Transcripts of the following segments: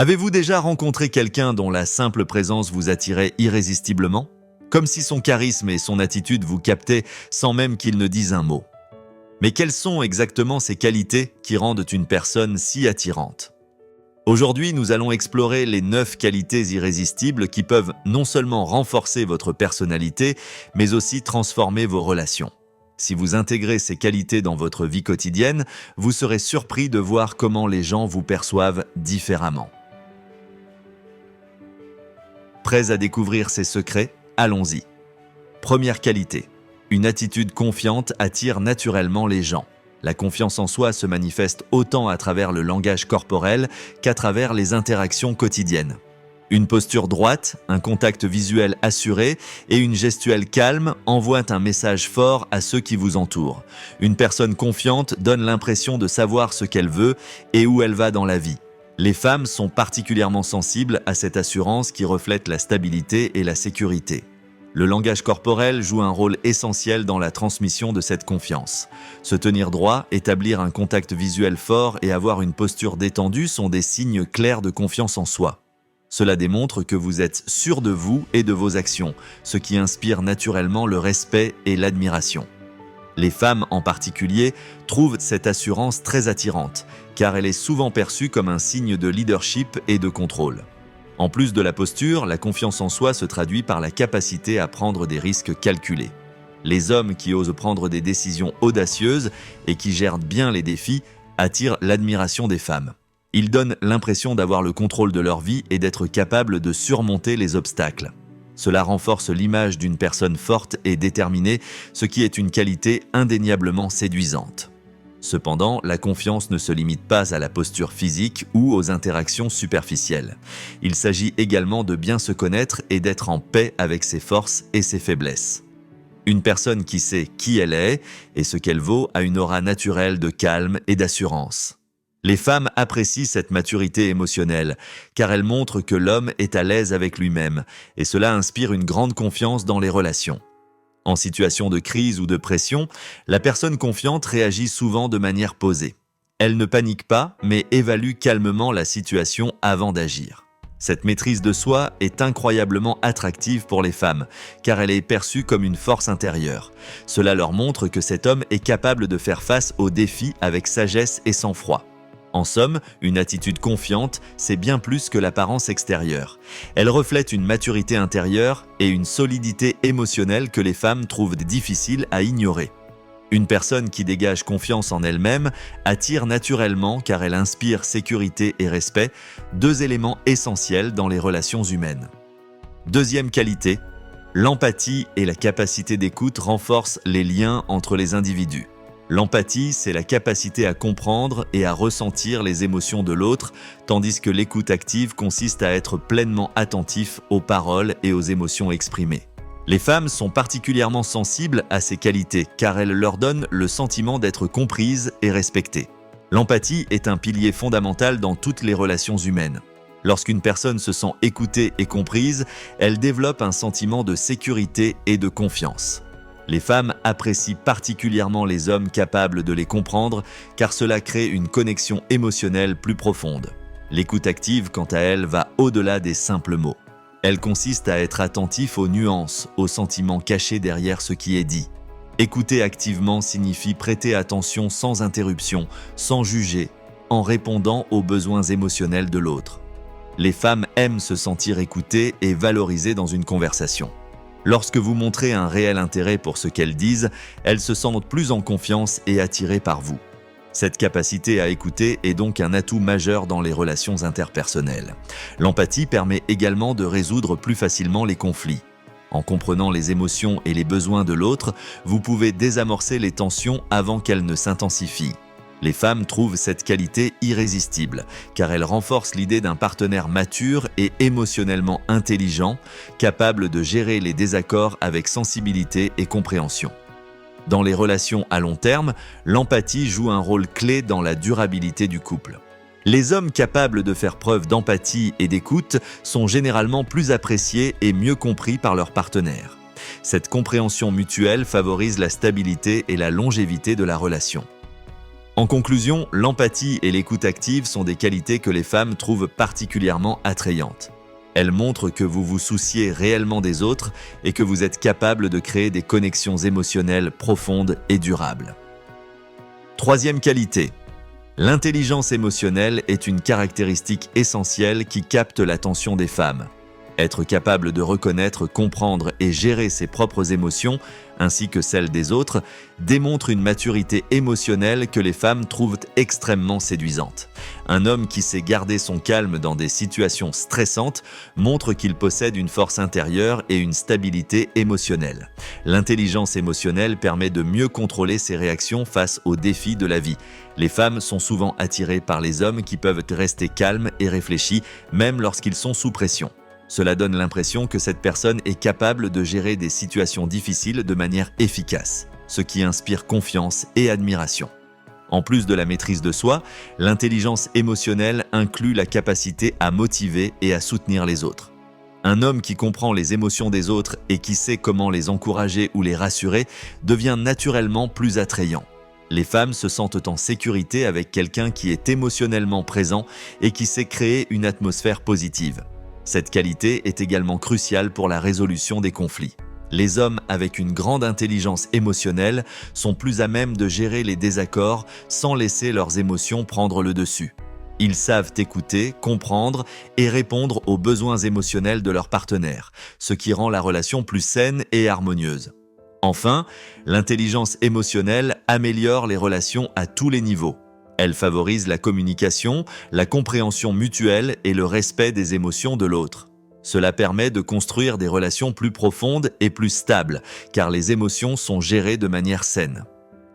Avez-vous déjà rencontré quelqu'un dont la simple présence vous attirait irrésistiblement? Comme si son charisme et son attitude vous captaient sans même qu'il ne dise un mot. Mais quelles sont exactement ces qualités qui rendent une personne si attirante? Aujourd'hui, nous allons explorer les 9 qualités irrésistibles qui peuvent non seulement renforcer votre personnalité, mais aussi transformer vos relations. Si vous intégrez ces qualités dans votre vie quotidienne, vous serez surpris de voir comment les gens vous perçoivent différemment. Prêts à découvrir ces secrets? Allons-y. Première qualité. Une attitude confiante attire naturellement les gens. La confiance en soi se manifeste autant à travers le langage corporel qu'à travers les interactions quotidiennes. Une posture droite, un contact visuel assuré et une gestuelle calme envoient un message fort à ceux qui vous entourent. Une personne confiante donne l'impression de savoir ce qu'elle veut et où elle va dans la vie. Les femmes sont particulièrement sensibles à cette assurance qui reflète la stabilité et la sécurité. Le langage corporel joue un rôle essentiel dans la transmission de cette confiance. Se tenir droit, établir un contact visuel fort et avoir une posture détendue sont des signes clairs de confiance en soi. Cela démontre que vous êtes sûr de vous et de vos actions, ce qui inspire naturellement le respect et l'admiration. Les femmes en particulier trouvent cette assurance très attirante, car elle est souvent perçue comme un signe de leadership et de contrôle. En plus de la posture, la confiance en soi se traduit par la capacité à prendre des risques calculés. Les hommes qui osent prendre des décisions audacieuses et qui gèrent bien les défis attirent l'admiration des femmes. Ils donnent l'impression d'avoir le contrôle de leur vie et d'être capables de surmonter les obstacles. Cela renforce l'image d'une personne forte et déterminée, ce qui est une qualité indéniablement séduisante. Cependant, la confiance ne se limite pas à la posture physique ou aux interactions superficielles. Il s'agit également de bien se connaître et d'être en paix avec ses forces et ses faiblesses. Une personne qui sait qui elle est et ce qu'elle vaut a une aura naturelle de calme et d'assurance. Les femmes apprécient cette maturité émotionnelle, car elle montre que l'homme est à l'aise avec lui-même, et cela inspire une grande confiance dans les relations. En situation de crise ou de pression, la personne confiante réagit souvent de manière posée. Elle ne panique pas, mais évalue calmement la situation avant d'agir. Cette maîtrise de soi est incroyablement attractive pour les femmes, car elle est perçue comme une force intérieure. Cela leur montre que cet homme est capable de faire face aux défis avec sagesse et sang-froid. En somme, une attitude confiante, c'est bien plus que l'apparence extérieure. Elle reflète une maturité intérieure et une solidité émotionnelle que les femmes trouvent difficile à ignorer. Une personne qui dégage confiance en elle-même attire naturellement car elle inspire sécurité et respect, 2 éléments essentiels dans les relations humaines. Deuxième qualité, l'empathie et la capacité d'écoute renforcent les liens entre les individus. L'empathie, c'est la capacité à comprendre et à ressentir les émotions de l'autre, tandis que l'écoute active consiste à être pleinement attentif aux paroles et aux émotions exprimées. Les femmes sont particulièrement sensibles à ces qualités, car elles leur donnent le sentiment d'être comprises et respectées. L'empathie est un pilier fondamental dans toutes les relations humaines. Lorsqu'une personne se sent écoutée et comprise, elle développe un sentiment de sécurité et de confiance. Les femmes apprécient particulièrement les hommes capables de les comprendre car cela crée une connexion émotionnelle plus profonde. L'écoute active, quant à elle, va au-delà des simples mots. Elle consiste à être attentif aux nuances, aux sentiments cachés derrière ce qui est dit. Écouter activement signifie prêter attention sans interruption, sans juger, en répondant aux besoins émotionnels de l'autre. Les femmes aiment se sentir écoutées et valorisées dans une conversation. Lorsque vous montrez un réel intérêt pour ce qu'elles disent, elles se sentent plus en confiance et attirées par vous. Cette capacité à écouter est donc un atout majeur dans les relations interpersonnelles. L'empathie permet également de résoudre plus facilement les conflits. En comprenant les émotions et les besoins de l'autre, vous pouvez désamorcer les tensions avant qu'elles ne s'intensifient. Les femmes trouvent cette qualité irrésistible, car elle renforce l'idée d'un partenaire mature et émotionnellement intelligent, capable de gérer les désaccords avec sensibilité et compréhension. Dans les relations à long terme, l'empathie joue un rôle clé dans la durabilité du couple. Les hommes capables de faire preuve d'empathie et d'écoute sont généralement plus appréciés et mieux compris par leur partenaire. Cette compréhension mutuelle favorise la stabilité et la longévité de la relation. En conclusion, l'empathie et l'écoute active sont des qualités que les femmes trouvent particulièrement attrayantes. Elles montrent que vous vous souciez réellement des autres et que vous êtes capable de créer des connexions émotionnelles profondes et durables. Troisième qualité. L'intelligence émotionnelle est une caractéristique essentielle qui capte l'attention des femmes. Être capable de reconnaître, comprendre et gérer ses propres émotions, ainsi que celles des autres, démontre une maturité émotionnelle que les femmes trouvent extrêmement séduisante. Un homme qui sait garder son calme dans des situations stressantes montre qu'il possède une force intérieure et une stabilité émotionnelle. L'intelligence émotionnelle permet de mieux contrôler ses réactions face aux défis de la vie. Les femmes sont souvent attirées par les hommes qui peuvent rester calmes et réfléchis, même lorsqu'ils sont sous pression. Cela donne l'impression que cette personne est capable de gérer des situations difficiles de manière efficace, ce qui inspire confiance et admiration. En plus de la maîtrise de soi, l'intelligence émotionnelle inclut la capacité à motiver et à soutenir les autres. Un homme qui comprend les émotions des autres et qui sait comment les encourager ou les rassurer devient naturellement plus attrayant. Les femmes se sentent en sécurité avec quelqu'un qui est émotionnellement présent et qui sait créer une atmosphère positive. Cette qualité est également cruciale pour la résolution des conflits. Les hommes avec une grande intelligence émotionnelle sont plus à même de gérer les désaccords sans laisser leurs émotions prendre le dessus. Ils savent écouter, comprendre et répondre aux besoins émotionnels de leur partenaire, ce qui rend la relation plus saine et harmonieuse. Enfin, l'intelligence émotionnelle améliore les relations à tous les niveaux. Elle favorise la communication, la compréhension mutuelle et le respect des émotions de l'autre. Cela permet de construire des relations plus profondes et plus stables, car les émotions sont gérées de manière saine.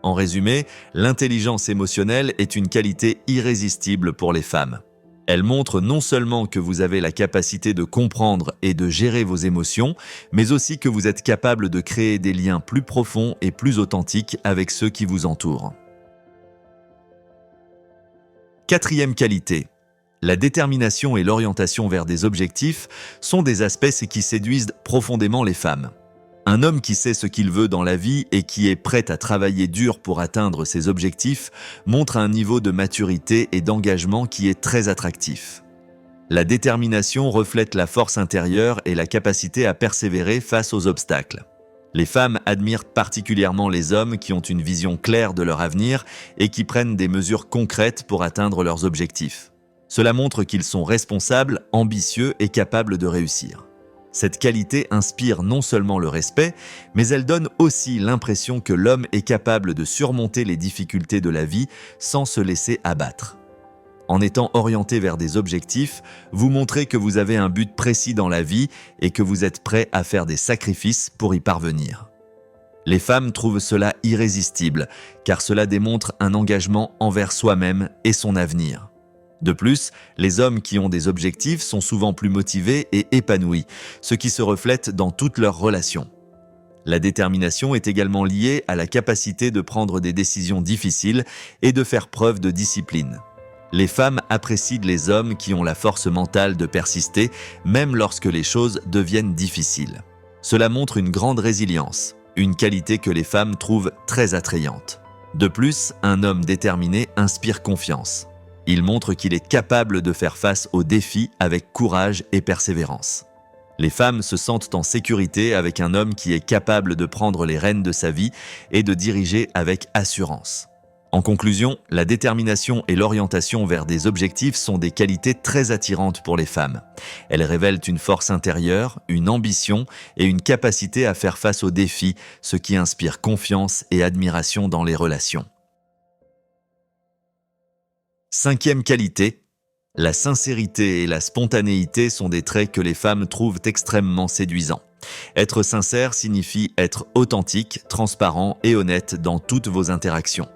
En résumé, l'intelligence émotionnelle est une qualité irrésistible pour les femmes. Elle montre non seulement que vous avez la capacité de comprendre et de gérer vos émotions, mais aussi que vous êtes capable de créer des liens plus profonds et plus authentiques avec ceux qui vous entourent. Quatrième qualité. La détermination et l'orientation vers des objectifs sont des aspects qui séduisent profondément les femmes. Un homme qui sait ce qu'il veut dans la vie et qui est prêt à travailler dur pour atteindre ses objectifs montre un niveau de maturité et d'engagement qui est très attractif. La détermination reflète la force intérieure et la capacité à persévérer face aux obstacles. Les femmes admirent particulièrement les hommes qui ont une vision claire de leur avenir et qui prennent des mesures concrètes pour atteindre leurs objectifs. Cela montre qu'ils sont responsables, ambitieux et capables de réussir. Cette qualité inspire non seulement le respect, mais elle donne aussi l'impression que l'homme est capable de surmonter les difficultés de la vie sans se laisser abattre. En étant orienté vers des objectifs, vous montrez que vous avez un but précis dans la vie et que vous êtes prêt à faire des sacrifices pour y parvenir. Les femmes trouvent cela irrésistible, car cela démontre un engagement envers soi-même et son avenir. De plus, les hommes qui ont des objectifs sont souvent plus motivés et épanouis, ce qui se reflète dans toutes leurs relations. La détermination est également liée à la capacité de prendre des décisions difficiles et de faire preuve de discipline. Les femmes apprécient les hommes qui ont la force mentale de persister, même lorsque les choses deviennent difficiles. Cela montre une grande résilience, une qualité que les femmes trouvent très attrayante. De plus, un homme déterminé inspire confiance. Il montre qu'il est capable de faire face aux défis avec courage et persévérance. Les femmes se sentent en sécurité avec un homme qui est capable de prendre les rênes de sa vie et de diriger avec assurance. En conclusion, la détermination et l'orientation vers des objectifs sont des qualités très attirantes pour les femmes. Elles révèlent une force intérieure, une ambition et une capacité à faire face aux défis, ce qui inspire confiance et admiration dans les relations. Cinquième qualité, la sincérité et la spontanéité sont des traits que les femmes trouvent extrêmement séduisants. Être sincère signifie être authentique, transparent et honnête dans toutes vos interactions.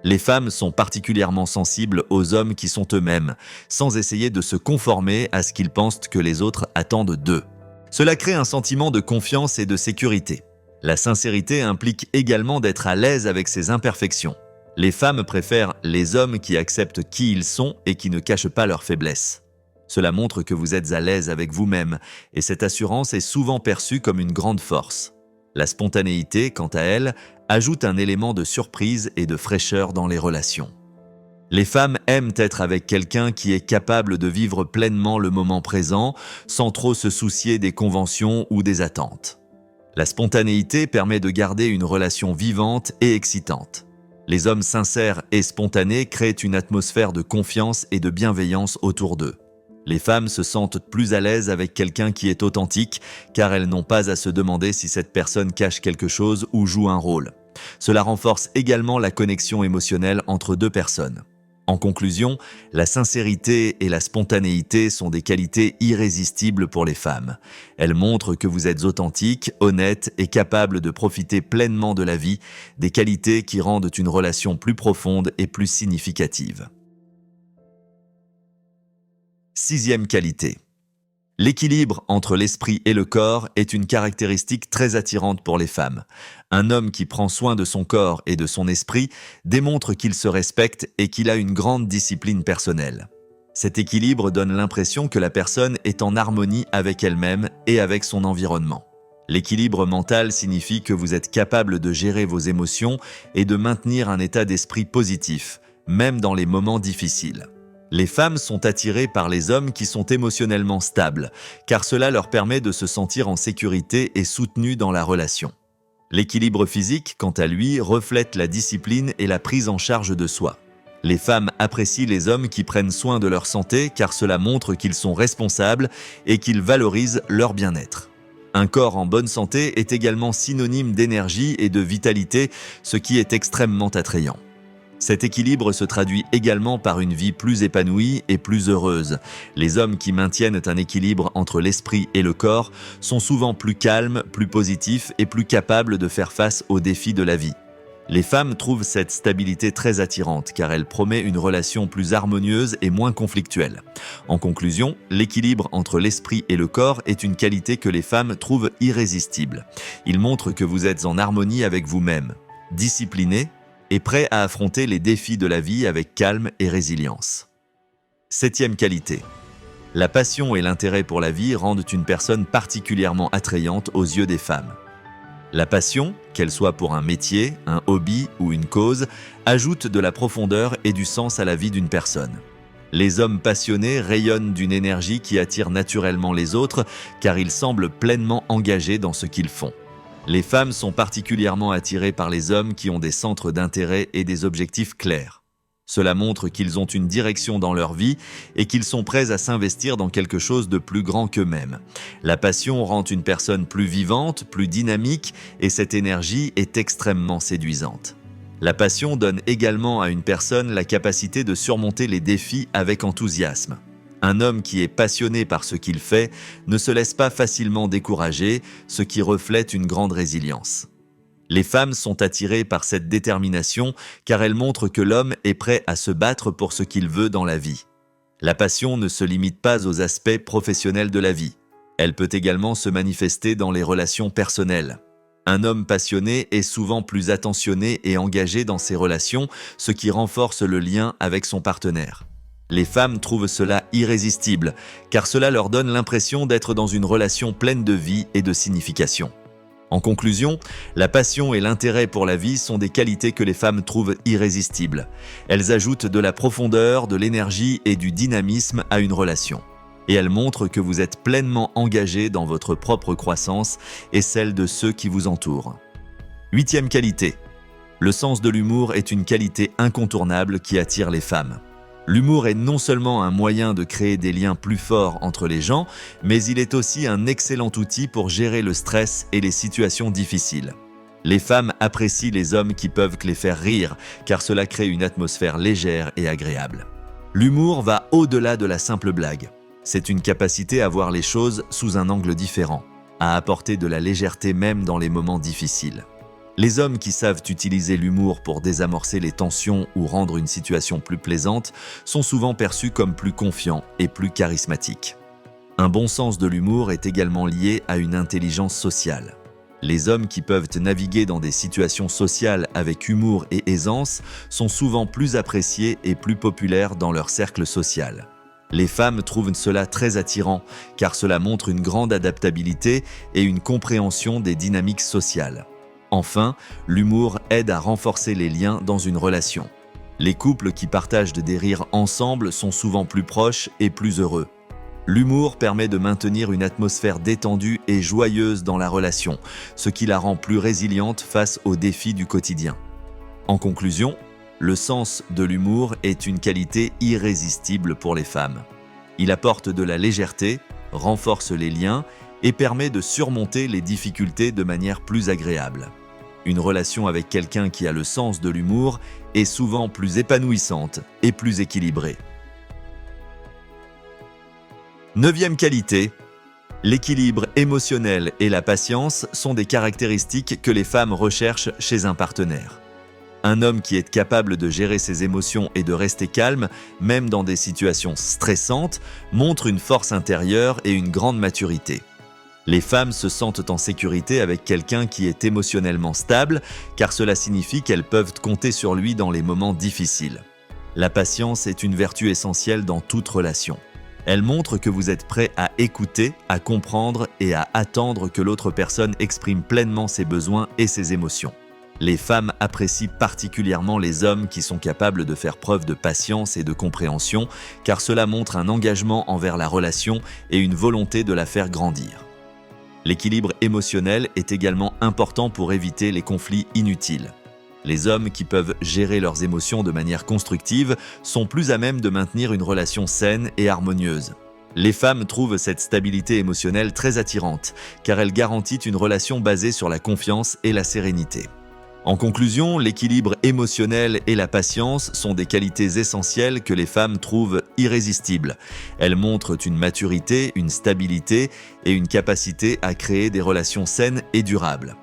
Les femmes sont particulièrement sensibles aux hommes qui sont eux-mêmes, sans essayer de se conformer à ce qu'ils pensent que les autres attendent d'eux. Cela crée un sentiment de confiance et de sécurité. La sincérité implique également d'être à l'aise avec ses imperfections. Les femmes préfèrent les hommes qui acceptent qui ils sont et qui ne cachent pas leurs faiblesses. Cela montre que vous êtes à l'aise avec vous-même, et cette assurance est souvent perçue comme une grande force. La spontanéité, quant à elle, ajoute un élément de surprise et de fraîcheur dans les relations. Les femmes aiment être avec quelqu'un qui est capable de vivre pleinement le moment présent, sans trop se soucier des conventions ou des attentes. La spontanéité permet de garder une relation vivante et excitante. Les hommes sincères et spontanés créent une atmosphère de confiance et de bienveillance autour d'eux. Les femmes se sentent plus à l'aise avec quelqu'un qui est authentique, car elles n'ont pas à se demander si cette personne cache quelque chose ou joue un rôle. Cela renforce également la connexion émotionnelle entre deux personnes. En conclusion, la sincérité et la spontanéité sont des qualités irrésistibles pour les femmes. Elles montrent que vous êtes authentique, honnête et capable de profiter pleinement de la vie, des qualités qui rendent une relation plus profonde et plus significative. Sixième qualité. L'équilibre entre l'esprit et le corps est une caractéristique très attirante pour les femmes. Un homme qui prend soin de son corps et de son esprit démontre qu'il se respecte et qu'il a une grande discipline personnelle. Cet équilibre donne l'impression que la personne est en harmonie avec elle-même et avec son environnement. L'équilibre mental signifie que vous êtes capable de gérer vos émotions et de maintenir un état d'esprit positif, même dans les moments difficiles. Les femmes sont attirées par les hommes qui sont émotionnellement stables, car cela leur permet de se sentir en sécurité et soutenues dans la relation. L'équilibre physique, quant à lui, reflète la discipline et la prise en charge de soi. Les femmes apprécient les hommes qui prennent soin de leur santé, car cela montre qu'ils sont responsables et qu'ils valorisent leur bien-être. Un corps en bonne santé est également synonyme d'énergie et de vitalité, ce qui est extrêmement attrayant. Cet équilibre se traduit également par une vie plus épanouie et plus heureuse. Les hommes qui maintiennent un équilibre entre l'esprit et le corps sont souvent plus calmes, plus positifs et plus capables de faire face aux défis de la vie. Les femmes trouvent cette stabilité très attirante car elle promet une relation plus harmonieuse et moins conflictuelle. En conclusion, l'équilibre entre l'esprit et le corps est une qualité que les femmes trouvent irrésistible. Il montre que vous êtes en harmonie avec vous-même, discipliné, et prêt à affronter les défis de la vie avec calme et résilience. Septième qualité. La passion et l'intérêt pour la vie rendent une personne particulièrement attrayante aux yeux des femmes. La passion, qu'elle soit pour un métier, un hobby ou une cause, ajoute de la profondeur et du sens à la vie d'une personne. Les hommes passionnés rayonnent d'une énergie qui attire naturellement les autres car ils semblent pleinement engagés dans ce qu'ils font. Les femmes sont particulièrement attirées par les hommes qui ont des centres d'intérêt et des objectifs clairs. Cela montre qu'ils ont une direction dans leur vie et qu'ils sont prêts à s'investir dans quelque chose de plus grand qu'eux-mêmes. La passion rend une personne plus vivante, plus dynamique et cette énergie est extrêmement séduisante. La passion donne également à une personne la capacité de surmonter les défis avec enthousiasme. Un homme qui est passionné par ce qu'il fait ne se laisse pas facilement décourager, ce qui reflète une grande résilience. Les femmes sont attirées par cette détermination car elles montrent que l'homme est prêt à se battre pour ce qu'il veut dans la vie. La passion ne se limite pas aux aspects professionnels de la vie. Elle peut également se manifester dans les relations personnelles. Un homme passionné est souvent plus attentionné et engagé dans ses relations, ce qui renforce le lien avec son partenaire. Les femmes trouvent cela irrésistible, car cela leur donne l'impression d'être dans une relation pleine de vie et de signification. En conclusion, la passion et l'intérêt pour la vie sont des qualités que les femmes trouvent irrésistibles. Elles ajoutent de la profondeur, de l'énergie et du dynamisme à une relation. Et elles montrent que vous êtes pleinement engagé dans votre propre croissance et celle de ceux qui vous entourent. Huitième qualité. Le sens de l'humour est une qualité incontournable qui attire les femmes. L'humour est non seulement un moyen de créer des liens plus forts entre les gens, mais il est aussi un excellent outil pour gérer le stress et les situations difficiles. Les femmes apprécient les hommes qui peuvent les faire rire, car cela crée une atmosphère légère et agréable. L'humour va au-delà de la simple blague. C'est une capacité à voir les choses sous un angle différent, à apporter de la légèreté même dans les moments difficiles. Les hommes qui savent utiliser l'humour pour désamorcer les tensions ou rendre une situation plus plaisante sont souvent perçus comme plus confiants et plus charismatiques. Un bon sens de l'humour est également lié à une intelligence sociale. Les hommes qui peuvent naviguer dans des situations sociales avec humour et aisance sont souvent plus appréciés et plus populaires dans leur cercle social. Les femmes trouvent cela très attirant car cela montre une grande adaptabilité et une compréhension des dynamiques sociales. Enfin, l'humour aide à renforcer les liens dans une relation. Les couples qui partagent des rires ensemble sont souvent plus proches et plus heureux. L'humour permet de maintenir une atmosphère détendue et joyeuse dans la relation, ce qui la rend plus résiliente face aux défis du quotidien. En conclusion, le sens de l'humour est une qualité irrésistible pour les femmes. Il apporte de la légèreté, renforce les liens et permet de surmonter les difficultés de manière plus agréable. Une relation avec quelqu'un qui a le sens de l'humour est souvent plus épanouissante et plus équilibrée. 9e qualité, l'équilibre émotionnel et la patience sont des caractéristiques que les femmes recherchent chez un partenaire. Un homme qui est capable de gérer ses émotions et de rester calme, même dans des situations stressantes, montre une force intérieure et une grande maturité. Les femmes se sentent en sécurité avec quelqu'un qui est émotionnellement stable, car cela signifie qu'elles peuvent compter sur lui dans les moments difficiles. La patience est une vertu essentielle dans toute relation. Elle montre que vous êtes prêt à écouter, à comprendre et à attendre que l'autre personne exprime pleinement ses besoins et ses émotions. Les femmes apprécient particulièrement les hommes qui sont capables de faire preuve de patience et de compréhension, car cela montre un engagement envers la relation et une volonté de la faire grandir. L'équilibre émotionnel est également important pour éviter les conflits inutiles. Les hommes qui peuvent gérer leurs émotions de manière constructive sont plus à même de maintenir une relation saine et harmonieuse. Les femmes trouvent cette stabilité émotionnelle très attirante, car elle garantit une relation basée sur la confiance et la sérénité. En conclusion, l'équilibre émotionnel et la patience sont des qualités essentielles que les femmes trouvent irrésistibles. Elles montrent une maturité, une stabilité et une capacité à créer des relations saines et durables.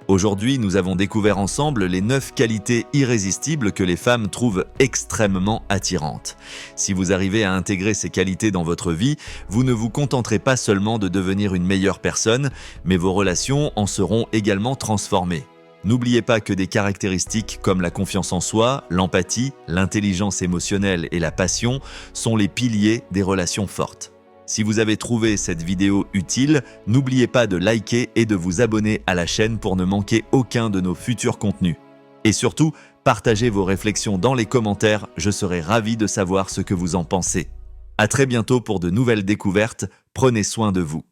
Aujourd'hui, nous avons découvert ensemble les 9 qualités irrésistibles que les femmes trouvent extrêmement attirantes. Si vous arrivez à intégrer ces qualités dans votre vie, vous ne vous contenterez pas seulement de devenir une meilleure personne, mais vos relations en seront également transformées. N'oubliez pas que des caractéristiques comme la confiance en soi, l'empathie, l'intelligence émotionnelle et la passion sont les piliers des relations fortes. Si vous avez trouvé cette vidéo utile, n'oubliez pas de liker et de vous abonner à la chaîne pour ne manquer aucun de nos futurs contenus. Et surtout, partagez vos réflexions dans les commentaires, je serai ravi de savoir ce que vous en pensez. À très bientôt pour de nouvelles découvertes, prenez soin de vous.